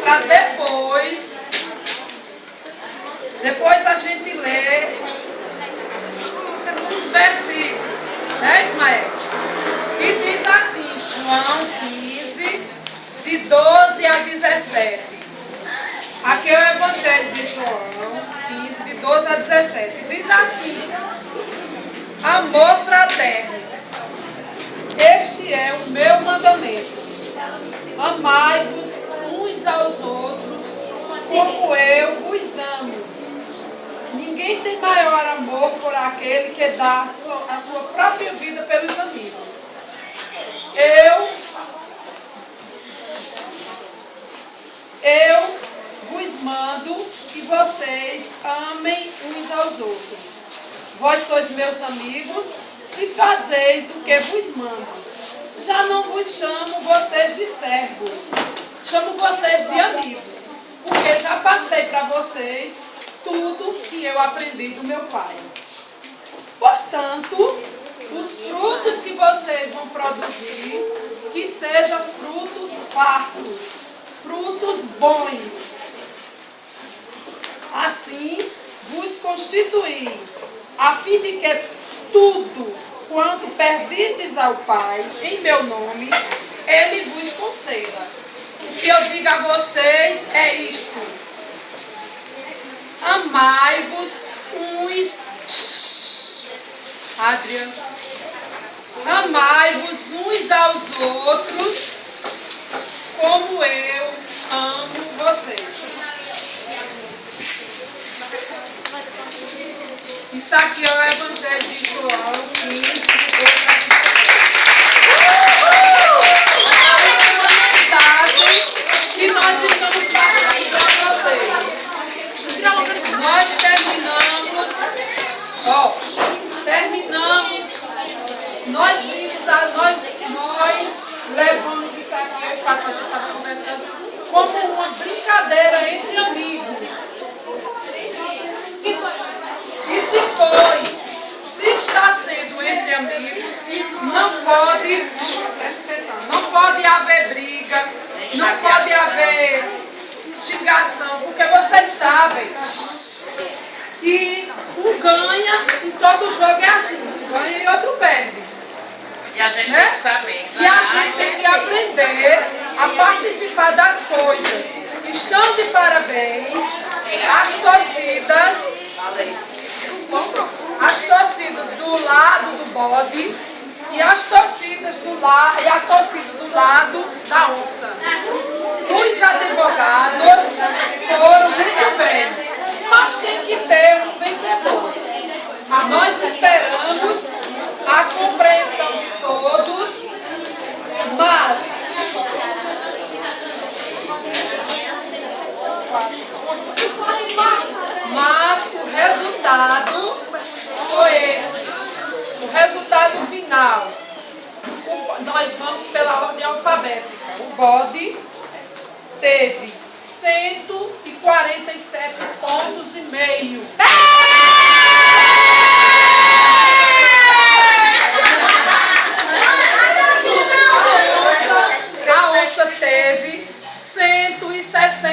para depois a gente lê os versículos, né, Ismael? E diz assim, João 15, de 12 a 17. Aqui é o Evangelho de João 15, de 12 a 17. Diz assim: amor fraterno, este é o meu mandamento. Amai-vos uns aos outros, como eu vos amo. Ninguém tem maior amor por aquele que dá a sua própria vida pelos amigos. Eu vos mando que vocês amem uns aos outros. Vós sois meus amigos, se fazeis o que vos mando. Já não vos chamo vocês de servos, chamo vocês de amigos, porque já passei para vocês tudo que eu aprendi do meu Pai. Portanto, os frutos que vocês vão produzir, que sejam frutos fartos, frutos bons. Assim vos constituí, a fim de que tudo quanto perdides ao Pai, em meu nome, Ele vos conceda. O que eu digo a vocês é isto: amai-vos uns, Adriana, amai-vos uns aos outros, como eu amo vocês. Isso aqui é o Evangelho de João 15, de 12 a 17. Que nós estamos passando para vocês. Nós terminamos, nós levamos isso aqui, o fato que a gente estava conversando, como uma brincadeira entre amigos. Se está sendo entre amigos, não pode, presta atenção, não pode haver briga, não pode haver xingação, porque vocês sabem que um ganha e todo jogo é assim, um ganha e outro perde. E a gente tem que saber. E a gente tem que aprender a participar das coisas. Estão de parabéns as torcidas do lado do bode e as torcidas e a torcida do lado da onça. Os advogados foram muito bem, mas tem que ter um vencedor. Nós esperamos a compreensão de todos, mas o resultado foi esse. O resultado final. Nós vamos pela ordem alfabética. O bode teve 147 pontos e meio. A onça teve 160